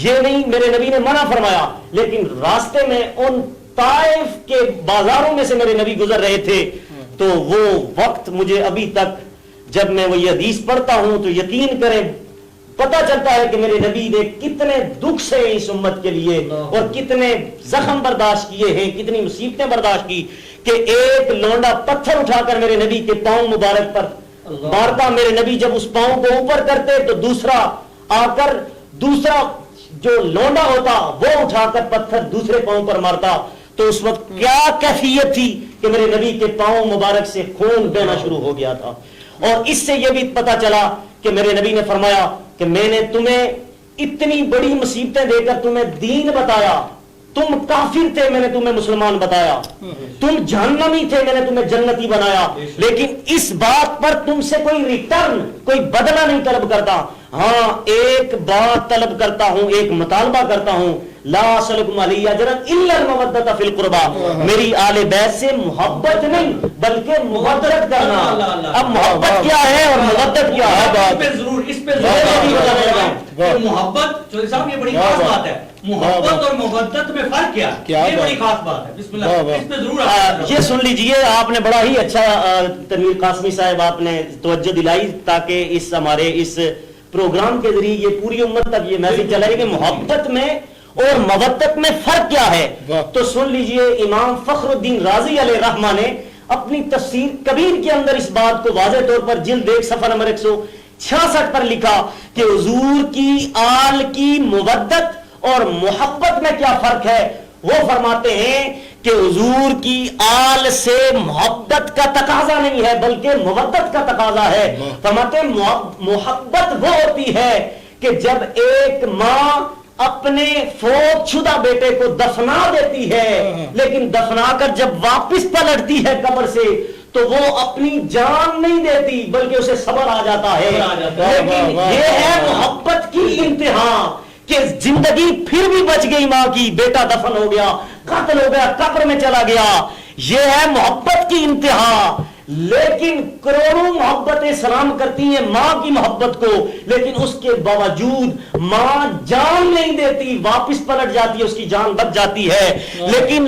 یہ نہیں, میرے نبی نے منع فرمایا. لیکن راستے میں ان طائف کے بازاروں میں سے میرے نبی گزر رہے تھے, تو وہ وقت مجھے ابھی تک جب میں وہ یہ حدیث پڑھتا ہوں تو یقین کریں پتا چلتا ہے کہ میرے نبی نے کتنے دکھ سے اس امت کے لیے اور کتنے زخم برداشت کیے ہیں, کتنی مصیبتیں برداشت کی, کہ ایک لونڈا پتھر اٹھا کر میرے نبی کے پاؤں مبارک پر مارتا. میرے نبی جب اس پاؤں کو اوپر کرتے تو دوسرا آ کر دوسرا جو لونڈا ہوتا وہ اٹھا کر پتھر دوسرے پاؤں پر مارتا. تو اس وقت کیا کیفیت تھی کہ میرے نبی کے پاؤں مبارک سے خون بہنا شروع ہو گیا تھا. اور اس سے یہ بھی پتا چلا کہ میرے نبی نے فرمایا کہ میں نے تمہیں اتنی بڑی مصیبتیں دے کر تمہیں دین بتایا, تم کافر تھے میں نے تمہیں مسلمان بتایا, تم جہنمی تھے میں نے تمہیں جنتی بنایا, لیکن اس بات پر تم سے کوئی ریٹرن, کوئی بدلہ نہیں طلب کرتا. ہاں ایک بات طلب کرتا ہوں, ایک مطالبہ کرتا ہوں, لا اسألکم علیہ اجرا الا المودۃ فی القربى, میری آل بیت سے محبت نہیں بلکہ مودت کرنا. اب محبت کیا ہے اور مودت کیا ہے, اس پہ محبت چودھری صاحب یہ بڑی خاص بات ہے, محبت اور مودت میں فرق کیا, یہ بڑی خاص بات ہے. بسم اللہ اس پہ ضرور یہ سن لیجئے. آپ نے بڑا ہی اچھا تنویر قاسمی صاحب آپ نے توجہ دلائی تاکہ اس ہمارے اس پروگرام کے ذریعے یہ پوری امت تک یہ میسج چلائے کہ محبت میں اور مودت میں فرق کیا ہے. تو سن لیجئے امام فخر الدین رازی علیہ رحمہ نے اپنی تفسیر کبیر کے اندر اس بات کو واضح طور پر جلد 1 صفحہ نمبر 166 پر لکھا کہ حضور کی آل کی مودت اور محبت میں کیا فرق ہے. وہ فرماتے ہیں کہ حضور کی آل سے محبت کا تقاضا نہیں ہے بلکہ مودت کا تقاضا ہے. فرماتے ہیں محبت وہ ہوتی ہے کہ جب ایک ماں اپنے فوت شدہ بیٹے کو دفنا دیتی ہے لیکن دفنا کر جب واپس پلٹتی ہے قبر سے تو وہ اپنی جان نہیں دیتی بلکہ اسے صبر آ جاتا ہے. لیکن یہ ہے محبت کی انتہا کہ زندگی پھر بھی بچ گئی ماں کی, بیٹا دفن ہو گیا, قتل ہو گیا, قبر میں چلا گیا, یہ ہے محبت کی انتہا. لیکن کروڑوں محبتیں سلام کرتی ہیں ماں کی محبت کو, لیکن اس کے باوجود ماں جان نہیں دیتی, واپس پلٹ جاتی ہے, اس کی جان بچ جاتی ہے. لیکن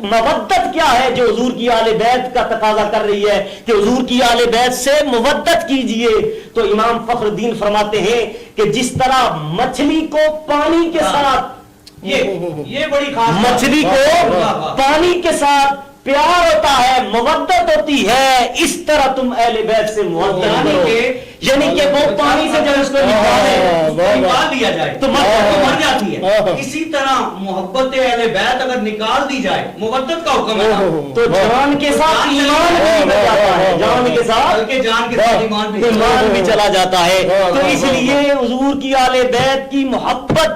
مودت کیا ہے جو حضور کی آل بیت کا تقاضا کر رہی ہے کہ حضور کی آل بیت سے مودت کیجئے. تو امام فخر الدین فرماتے ہیں کہ جس طرح مچھلی کو پانی کے ساتھ یہ بڑی خاص مچھلی کو پانی کے ساتھ پیار ہوتا ہے, مودت ہوتی ہے, اس طرح تم اہل بیت سے محبت کرو. یعنی کہ وہ پانی سے جب اس کو نکال دیا جائے تو مر جاتی ہے, اسی طرح محبت اہل بیت اگر نکال دی جائے مودت کا حکم ہے تو جان کے ساتھ ایمان بھی بچ جاتا ہے. ایمان کے ساتھ بلکہ جان کے ساتھ ایمان بھی چلا جاتا ہے. تو اس لیے حضور کی آل بیت کی محبت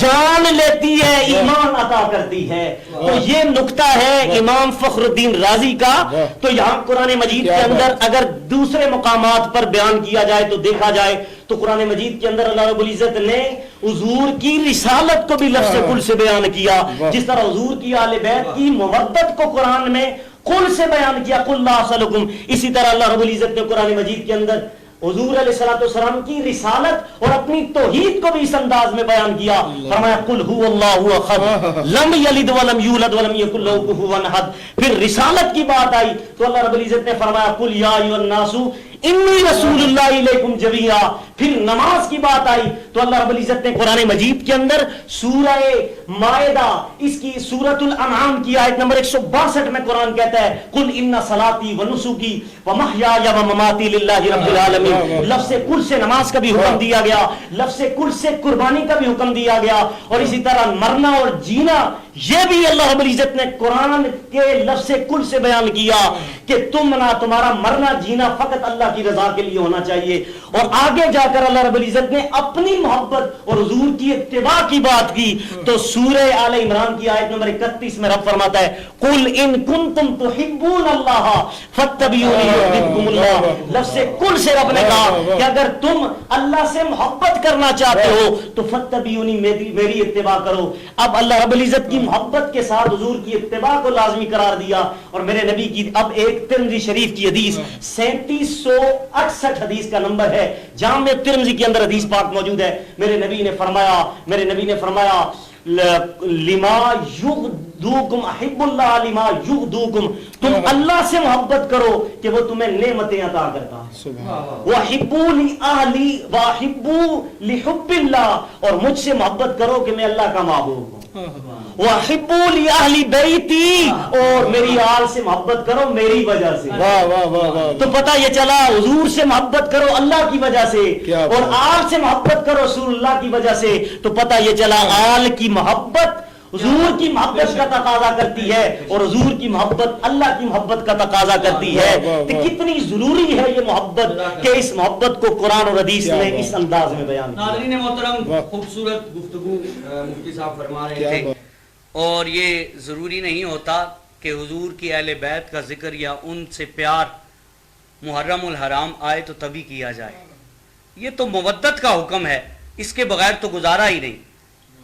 جان لیتی ہے، ایمان عطا کرتی ہے. تو یہ نقطہ ہے امام فخر الدین رازی کا. تو یہاں قرآن مجید کے اندر اگر دوسرے مقامات پر بیان کیا جائے تو دیکھا جائے تو قرآن مجید کے اندر اللہ رب العزت نے حضور کی رسالت کو بھی لفظ کل سے بیان کیا، جس طرح حضور کی آل بیت کی محبت کو قرآن میں قل سے بیان کیا، قل لا اسألکم. اسی طرح اللہ رب العزت نے قرآن مجید کے اندر حضور علیہ السلام کی رسالت اور اپنی توحید کو بھی اس انداز میں بیان کیا. فرمایا قل هو اللہ احد لم یلد ولم یولد ولم یکن لہ کفوا احد. پھر رسالت کی بات آئی تو اللہ رب العزت نے فرمایا قل یا ایھا الناس انی رسول اللہ الیکم جمیعا. پھر نماز کی بات آئی تو اللہ رب العزت نے قرآن مجید کے اندر سورہ مائدہ اس کی سورۃ الانعام کی آیت نمبر 162 میں قرآن کہتا ہے قل ان صلاتی ونسکی ومحیای ومماتی للہ رب العالمین. لفظ کل سے نماز کا بھی حکم دیا گیا، لفظ کل سے قربانی کا بھی حکم دیا گیا، اور اسی طرح مرنا اور جینا یہ بھی اللہ رب العزت نے قرآن کے لفظ کل سے بیان کیا کہ تمہارا مرنا جینا فقط اللہ کی رضا کے لیے ہونا چاہیے. اور آگے جا کر اللہ رب العزت نے اپنی محبت اور حضور کی اتباع کی بات کی تو سورہ آل عمران کی آیت نمبر 31 میں رب فرماتا ہے قل ان کنتم تحبون اللہ فاتبعونی یحببکم اللہ. لفظ کل سے رب نے کہا کہ اگر تم اللہ سے محبت کرنا چاہتے ہو تو فاتبعونی میری اتباع کرو. اب اللہ رب العزت کی محبت کے ساتھ حضور کی اتباع کو لازمی قرار دیا. اور میرے نبی کی اب ایک ترمذی شریف کی حدیث 3768 حدیث کا نمبر ہے، جامع ترمذی کے اندر حدیث پاک موجود ہے. میرے نبی نے فرمایا لما یغدوکم احب اللہ لما یغدوکم. تم اللہ سے محبت کرو کہ وہ تمہیں نعمتیں عطا کرتا ہے. وحبوا لأہلی وحبوا لحب اللہ، اور مجھ سے محبت کرو کہ میں اللہ کا محبوب ہوں. وحبوا لأہلی بیتی، اور میری آل سے محبت کرو میری وجہ سے. تو پتہ یہ چلا حضور سے محبت کرو اللہ کی وجہ سے اور آل سے محبت کرو رسول اللہ کی وجہ سے. تو پتہ یہ چلا آل کی محبت حضور کی محبت کا تقاضا کرتی ہے اور حضور کی محبت اللہ کی محبت کا تقاضا کرتی ہے. تو کتنی ضروری ہے یہ محبت کہ اس محبت کو قرآن اور حدیث نے اس انداز میں بیان کیا. ناظرین محترم، خوبصورت گفتگو مفتی صاحب فرما رہے تھے، اور یہ ضروری نہیں ہوتا کہ حضور کی اہل بیت کا ذکر یا ان سے پیار محرم الحرام آئے تو تبھی کیا جائے. یہ تو مودت کا حکم ہے، اس کے بغیر تو گزارا ہی نہیں.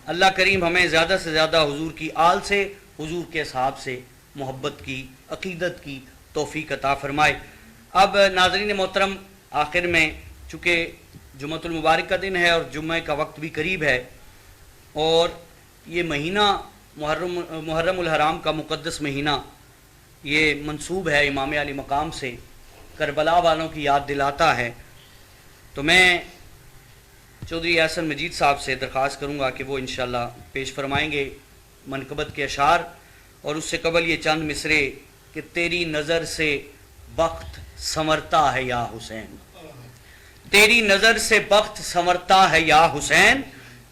اللہ کریم ہمیں زیادہ سے زیادہ حضور کی آل سے، حضور کے اصحاب سے محبت کی، عقیدت کی توفیق عطا فرمائے. اب ناظرین محترم، آخر میں چونکہ جمعۃ المبارک کا دن ہے اور جمعہ کا وقت بھی قریب ہے، اور یہ مہینہ محرم الحرام کا مقدس مہینہ یہ منسوب ہے امام علی مقام سے، کربلا والوں کی یاد دلاتا ہے. تو میں چودھری احسن مجید صاحب سے درخواست کروں گا کہ وہ انشاءاللہ پیش فرمائیں گے منقبت کے اشعار، اور اس سے قبل یہ چند مصرے کہ تیری نظر سے بخت سنورتا ہے یا حسین، تیری نظر سے بخت سنورتا ہے یا حسین،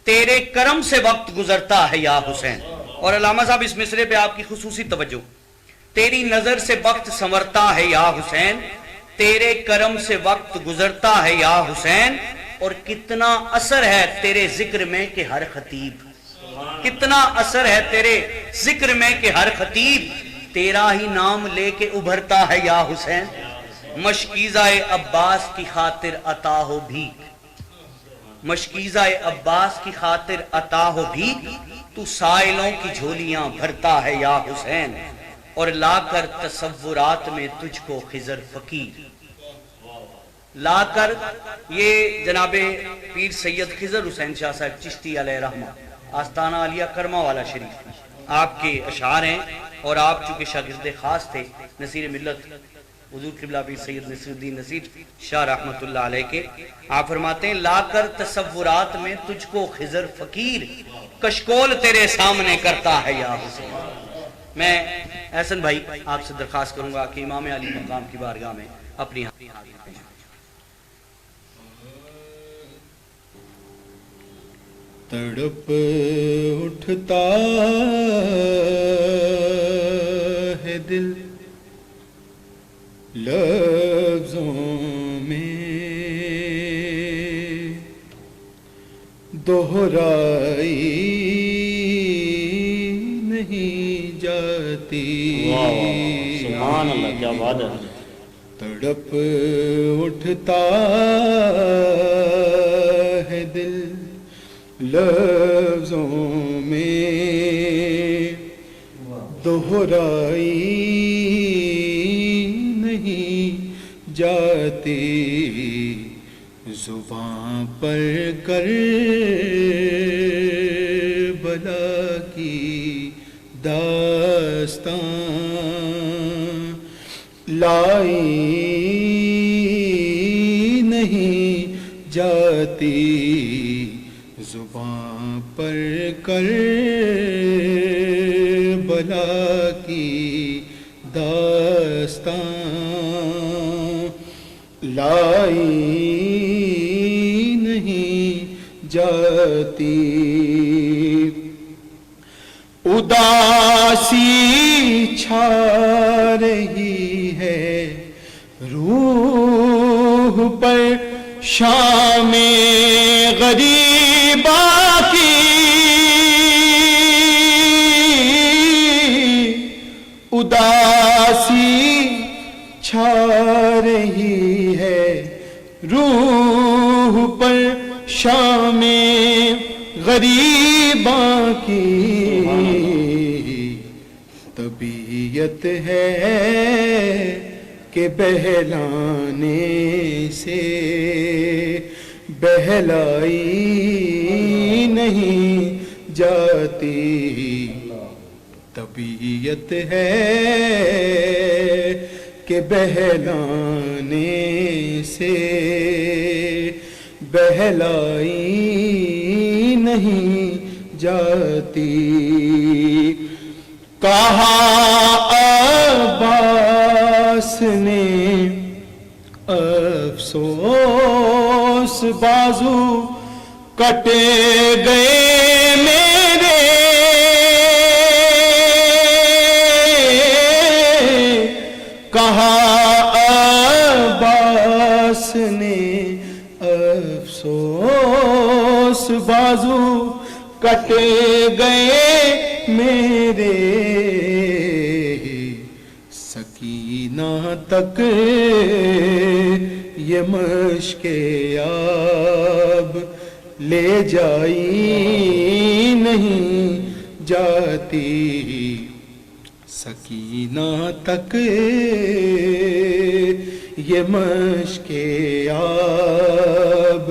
تیرے کرم سے وقت گزرتا ہے یا حسین. اور علامہ صاحب اس مصرے پہ آپ کی خصوصی توجہ، تیری نظر سے بخت سنورتا ہے یا حسین، تیرے کرم سے وقت گزرتا ہے یا حسین. اور کتنا اثر ہے تیرے ذکر میں کہ ہر خطیب، کتنا اثر ہے تیرے ذکر میں کہ ہر خطیب تیرا ہی نام لے کے ابھرتا ہے یا حسین. مشکیزہ عباس کی خاطر عطا ہو بھیک، مشکیزہ عباس کی خاطر عطا ہو بھیک، تو سائلوں کی جھولیاں بھرتا ہے یا حسین. اور لا کر تصورات میں تجھ کو خضر فقیر، لا کر، یہ جناب پیر سید خضر حسین شاہ صاحب چشتی علیہ رحمہ آستانہ علیہ کرمہ والا شریف آپ کے اشعار ہیں، اور آپ چونکہ شاگرد خاص تھے نصیر ملت حضور قبلہ پیر سید نصیر الدین نصیر شاہ رحمۃ اللہ علیہ کے. آپ فرماتے ہیں لا کر تصورات میں تجھ کو خضر فقیر، کشکول تیرے سامنے کرتا ہے یا حسین. میں احسن بھائی آپ سے درخواست کروں گا کہ امام علی مقام کی بارگاہ میں اپنی تڑپ اٹھتا ہے دل لفظوں میں دہرائی نہیں جاتی. سبحان اللہ، کیا بات ہے. تڑپ اٹھتا ہے دل لفظوں میں دہرائی نہیں جاتی. زباں پر کربلا کی داستاں لائی نہیں جاتی. زباں پر کربلا کی داستاں لائی نہیں جاتی. اداسی چھا رہی ہے روح پر شام غریبا کی. اداسی چھا رہی ہے روح پر شام غریباں کی. طبیعت ہے کہ بہلانے سے بہلائی نہیں جاتی. طبیعت ہے کہ بہلانے سے بہلائی نہیں جاتی. کہا عباس نے افسوس بازو کٹے گئے میرے. کہا عباس نے افسوس بازو کٹے گئے میرے. سکینہ تک یہ مشک آب لے جائی نہیں جاتی. سکینہ تک یہ مشک آب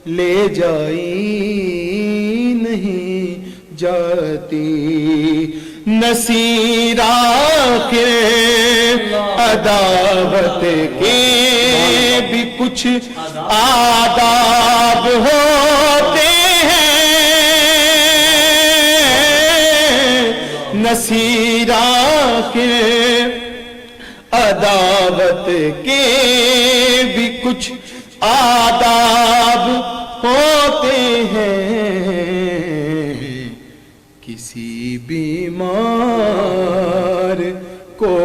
لے جائی نہیں جاتی. نصیر آخر عداوت کے بھی کچھ آداب ہوتے ہیں. نصیر آخر عداوت کے بھی کچھ آداب ہوتے ہیں. کسی بیمار کو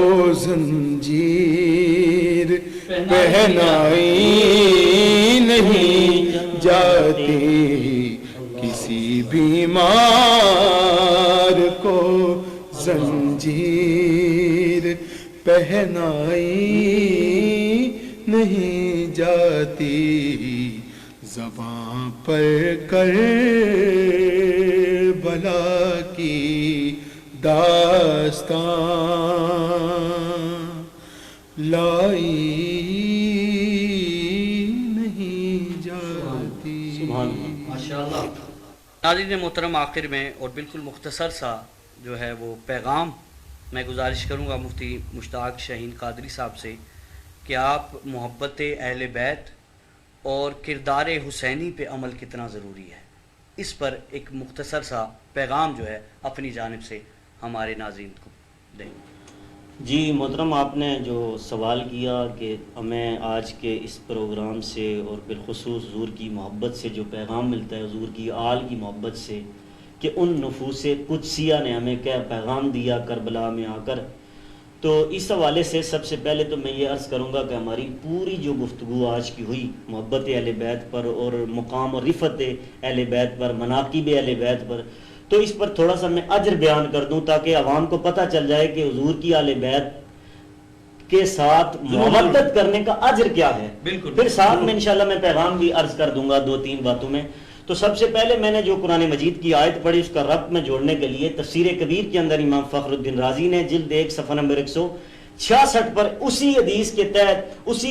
زنجیر پہنائی نہیں جاتی. کسی بیمار کو زنجیر پہنائی نہیں جاتی. زباں پر کربلا کی داستان لائی نہیں جاتی. ماشاءاللہ. ناظرین محترم، آخر میں اور بالکل مختصر سا جو ہے وہ پیغام میں گزارش کروں گا مفتی مشتاق شاہین قادری صاحب سے کہ آپ محبت اہل بیت اور کردار حسینی پہ عمل کتنا ضروری ہے، اس پر ایک مختصر سا پیغام جو ہے اپنی جانب سے ہمارے ناظرین کو دیں. جی محترم، آپ نے جو سوال کیا کہ ہمیں آج کے اس پروگرام سے اور بالخصوص حضور کی محبت سے جو پیغام ملتا ہے، حضور کی آل کی محبت سے، کہ ان نفوس قدسیہ نے ہمیں کیا پیغام دیا کربلا میں آ کر، تو اس حوالے سے سب سے پہلے تو میں یہ عرض کروں گا کہ ہماری پوری جو گفتگو آج کی ہوئی محبت اہل بیت پر اور مقام اور رفت اہل بیت پر، مناقب اہل بیت پر، تو اس پر تھوڑا سا میں اجر بیان کر دوں تاکہ عوام کو پتہ چل جائے کہ حضور کی اہل بیت کے ساتھ محبت کرنے کا اجر کیا ہے. پھر ساتھ میں انشاءاللہ میں پیغام بھی عرض کر دوں گا 2-3 باتوں میں. تو سب سے پہلے میں نے جو قرآن مجید کی آیت پڑھی اس کا ربط میں جوڑنے کے لیے تفسیر کبیر کے اندر امام فخر الدین رازی نے جلد 1 صفحہ نمبر 166 پر اسی حدیث کے تحت، اسی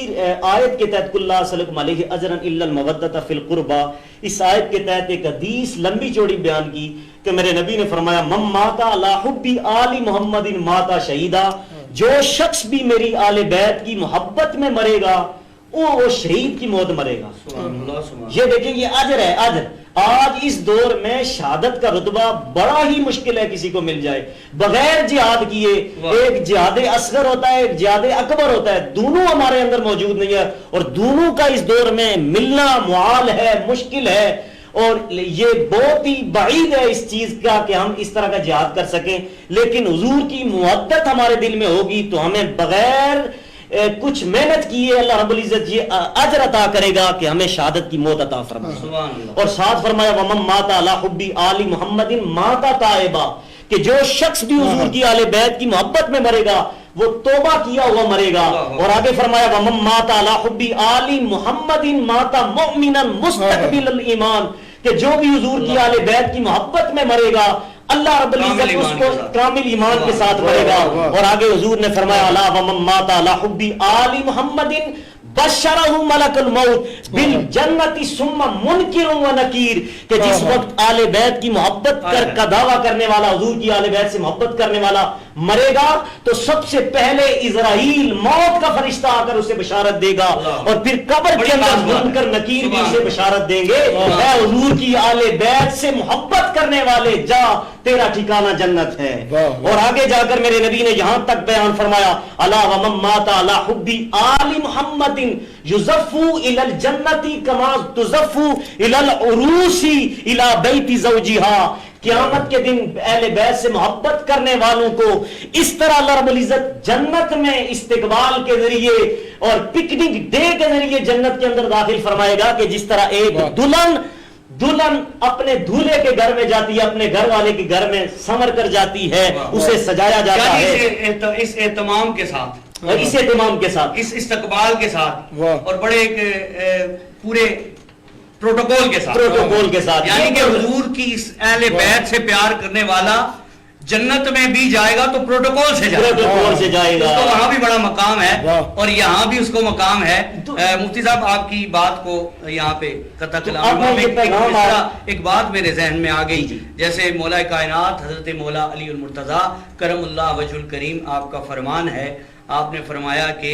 آیت کے تحت کل لا اسألکم علیہ اجرا الا المودۃ فی القربى، اس آیت کے تحت ایک حدیث لمبی چوڑی بیان کی کہ میرے نبی نے فرمایا من مات علی حب آل محمد مات شہیدا، جو شخص بھی میری آل بیت کی محبت میں مرے گا وہ شہید کی موت مرے گا. یہ دیکھیں یہ اجر ہے، اجر. آج اس دور میں شہادت کا رتبہ بڑا ہی مشکل ہے کسی کو مل جائے بغیر جہاد کیے. ایک جہاد اصغر ہوتا ہے، ایک جہاد اکبر ہوتا ہے، دونوں ہمارے اندر موجود نہیں ہے اور دونوں کا اس دور میں ملنا محال ہے، مشکل ہے. اور یہ بہت ہی بعید ہے اس چیز کا کہ ہم اس طرح کا جہاد کر سکیں. لیکن حضور کی محبت ہمارے دل میں ہوگی تو ہمیں بغیر کچھ محنت کیے اللہ رب العزت یہ اجر عطا کرے گا کہ ہمیں شہادت کی موت عطا فرمائے. اور ساتھ فرمایا ومن مات علی حب آل محمد مات تائبا، کہ جو شخص بھی حضور کی آل بیت کی محبت میں مرے گا وہ توبہ کیا ہوا مرے گا. اور آگے فرمایا ومن مات علی حب آل محمد مات مؤمنا مستقبل الایمان، کہ جو بھی حضور کی آل بیت کی محبت میں مرے گا اللہ رب العزت اس کو کامل ایمان کے ساتھ مرے گا. اور آگے حضور نے فرمایا الا ومن مات علی حب آل محمد بشرہ ملک الموت بالجنت ثم منکر و نکیر، کہ جس وقت آل بیت کی محبت کا دعویٰ کرنے والا، حضور کی آل بیت سے محبت کرنے والا مرے گا تو سب سے پہلے اسرائیل موت کا فرشتہ آ کر اسے بشارت دے گا اور پھر قبر کے اندر منکر نکیر بھی اسے بشارت دیں گے اے حضور کی آل بیت سے محبت کرنے والے جا تیرا ٹھکانہ جنت ہے. اور آگے جا کر میرے نبی نے یہاں تک بیان فرمایا الا ومن مات علی حب آل محمد یزفو الی الجنت کما تزفو الی العروس الی بیت زوجها، قیامت کے دن اہل بیت سے محبت کرنے والوں کو اس طرح اللہ رب العزت جنت میں استقبال کے ذریعے اور پکنک ڈے کے ذریعے جنت کے اندر داخل فرمائے گا کہ جس طرح ایک دلہن اپنے دولہے کے گھر میں جاتی ہے، اپنے گھر والے کے گھر میں سنور کر جاتی ہے، اسے سجایا جاتا ہے اس اہتمام کے ساتھ، اس اہتمام کے ساتھ، اس استقبال کے ساتھ اور بڑے ایک پورے پروٹوکول کے ساتھ، یعنی کہ حضور کی اس اہل بیت سے پیار کرنے والا جنت میں بھی جائے گا تو پروٹوکول سے جائے گا، اس کو وہاں بھی بڑا مقام ہے اور یہاں بھی اس کو مقام ہے. مفتی صاحب آپ کی بات کو یہاں پہ قطع کلام ایک بات میرے ذہن میں آ گئی، جیسے مولا کائنات حضرت مولا علی المرتضیٰ کرم اللہ وجہ الکریم آپ کا فرمان ہے، آپ نے فرمایا کہ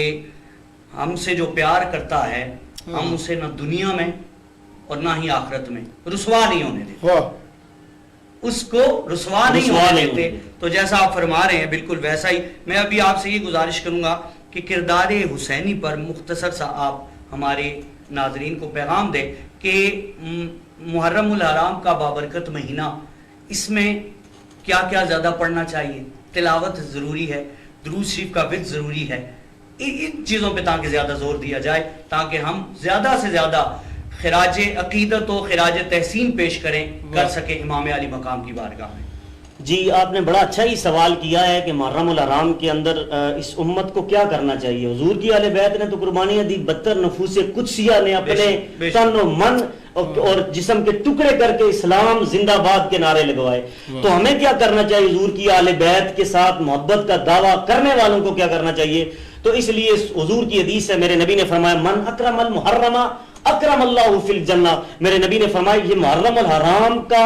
ہم سے جو پیار کرتا ہے ہم اسے نہ دنیا میں اور نہ ہی آخرت میں رسوا نہیں ہونے دیتے، اس کو رسوا نہیں ہونے دیتے. تو جیسا آپ فرما رہے ہیں بالکل ویسا ہی میں ابھی آپ سے یہ گزارش کروں گا کہ کردار حسینی پر مختصر سا آپ ہمارے ناظرین کو پیغام دیں کہ محرم الحرام کا بابرکت مہینہ، اس میں کیا کیا زیادہ پڑھنا چاہیے، تلاوت ضروری ہے، درود شریف کا ورد ضروری ہے، ان چیزوں پہ تاکہ زیادہ زور دیا جائے تاکہ ہم زیادہ سے زیادہ خراج عقیدت و خراج تحسین پیش کر سکیں امام علی مقام کی بارگاہ میں. جی آپ نے بڑا اچھا ہی سوال کیا ہے کہ محرم الحرام کے اندر اس امت کو کیا کرنا چاہیے. حضور کی اہل بیت نے تو قربانیاں دی، 72 نفوس قدسیہ نے اپنے تن و من اور جسم کے ٹکڑے کر کے اسلام زندہ باد کے نعرے لگوائے. تو ہمیں کیا کرنا چاہیے، حضور کی اہل بیت کے ساتھ محبت کا دعویٰ کرنے والوں کو کیا کرنا چاہیے. تو اس لیے حضور کی حدیث ہے، میرے نبی نے فرمایا من اکرم المحرم اکرم اللہ فی الجنہ، میرے نبی نے فرمایا یہ محرم الحرام کا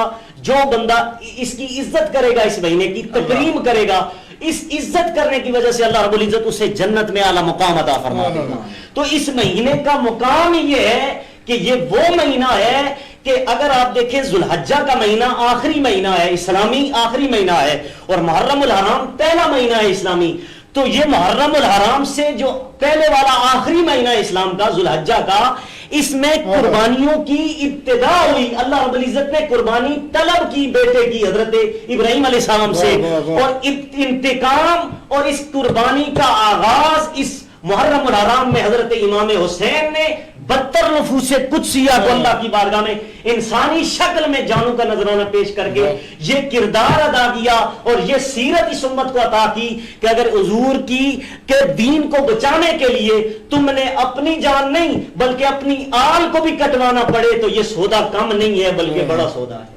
جو بندہ اس کی عزت کرے گا، اس مہینے کی تکریم کرے گا، اس عزت کرنے کی وجہ سے اللہ رب العزت اسے جنت میں اعلیٰ مقام عطا فرما دے گا. تو اس مہینے کا مقام یہ ہے کہ یہ وہ مہینہ ہے کہ اگر آپ دیکھیں ذوالحجہ کا مہینہ آخری مہینہ ہے، اسلامی آخری مہینہ ہے، اور محرم الحرام پہلا مہینہ ہے اسلامی. تو یہ محرم الحرام سے جو پہلے والا آخری مہینہ اسلام کا ذوالحجہ کا، اس میں قربانیوں کی ابتدا ہوئی. اللہ رب العزت نے قربانی طلب کی بیٹے کی حضرت ابراہیم علیہ السلام سے, اور انتقام اور اس قربانی کا آغاز اس محرم الحرام میں حضرت امام حسین نے 72 نفوس قدسیہ کو اللہ کی بارگاہ میں انسانی شکل میں جانوں کا نذرانہ پیش کر کے یہ کردار ادا کیا اور یہ سیرت اس امت کو عطا کی کہ اگر حضور کی کے دین کو بچانے کے لیے تم نے اپنی جان نہیں بلکہ اپنی آل کو بھی کٹوانا پڑے تو یہ سودا کم نہیں ہے بلکہ بڑا سودا ہے.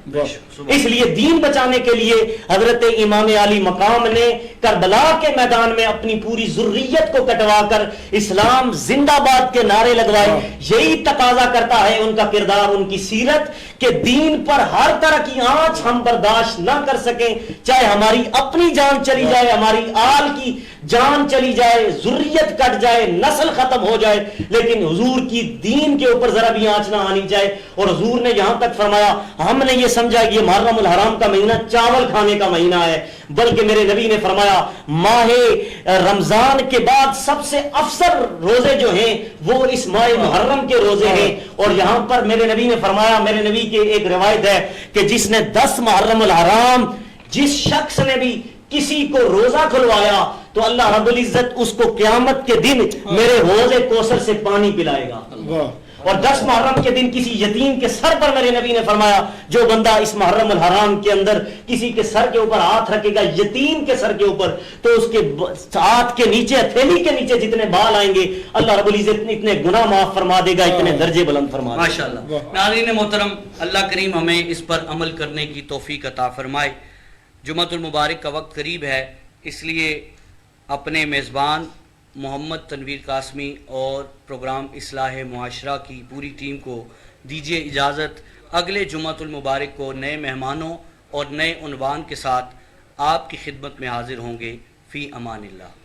اس لیے دین بچانے کے لیے حضرت امام علی مقام نے کربلا کے میدان میں اپنی پوری ذریت کو کٹوا کر اسلام زندہ باد کے نعرے لگوائے. یہی تقاضا کرتا ہے ان کا کردار, ان کی سیرت, کہ دین پر ہر طرح کی آنچ ہم برداشت نہ کر سکیں, چاہے ہماری اپنی جان چلی جائے, ہماری آل کی جان چلی جائے, ذریت کٹ جائے, نسل ختم ہو جائے, لیکن حضور کی دین کے اوپر ذرا بھی آنچ نہ آنی چاہے. اور حضور نے یہاں تک فرمایا, ہم نے یہ سمجھا کہ یہ محرم الحرام کا مہینہ چاول کھانے کا مہینہ ہے, بلکہ میرے نبی نے فرمایا ماہ رمضان کے بعد سب سے افضل روزے جو ہیں وہ اس ماہ محرم کے روزے ہیں. اور یہاں پر میرے نبی نے فرمایا, میرے نبی کی ایک روایت ہے کہ جس نے 10 محرم الحرام, جس شخص نے بھی کسی کو روزہ کھلوایا تو اللہ رب العزت اس کو قیامت کے دن میرے حوض کوثر سے پانی پلائے گا. اور 10 محرم کے دن کسی یتیم کے سر پر میرے نبی نے فرمایا جو بندہ اس محرم الحرام کے اندر کسی کے سر کے اوپر ہاتھ رکھے گا, یتیم کے سر کے اوپر, تو اس کے ہاتھ کے نیچے, ہتھیلی کے نیچے جتنے بال آئیں گے اللہ رب العزت اتنے گناہ معاف فرما دے گا, اتنے درجے بلند فرما دے گا. ماشاءاللہ. ناظرین محترم, اللہ کریم ہمیں اس پر عمل کرنے کی توفیق عطا فرمائے. جمعۃ المبارک کا وقت قریب ہے, اس لیے اپنے میزبان محمد تنویر قاسمی اور پروگرام اصلاح معاشرہ کی پوری ٹیم کو دیجیے اجازت. اگلے جمعۃ المبارک کو نئے مہمانوں اور نئے عنوان کے ساتھ آپ کی خدمت میں حاضر ہوں گے. فی امان اللہ.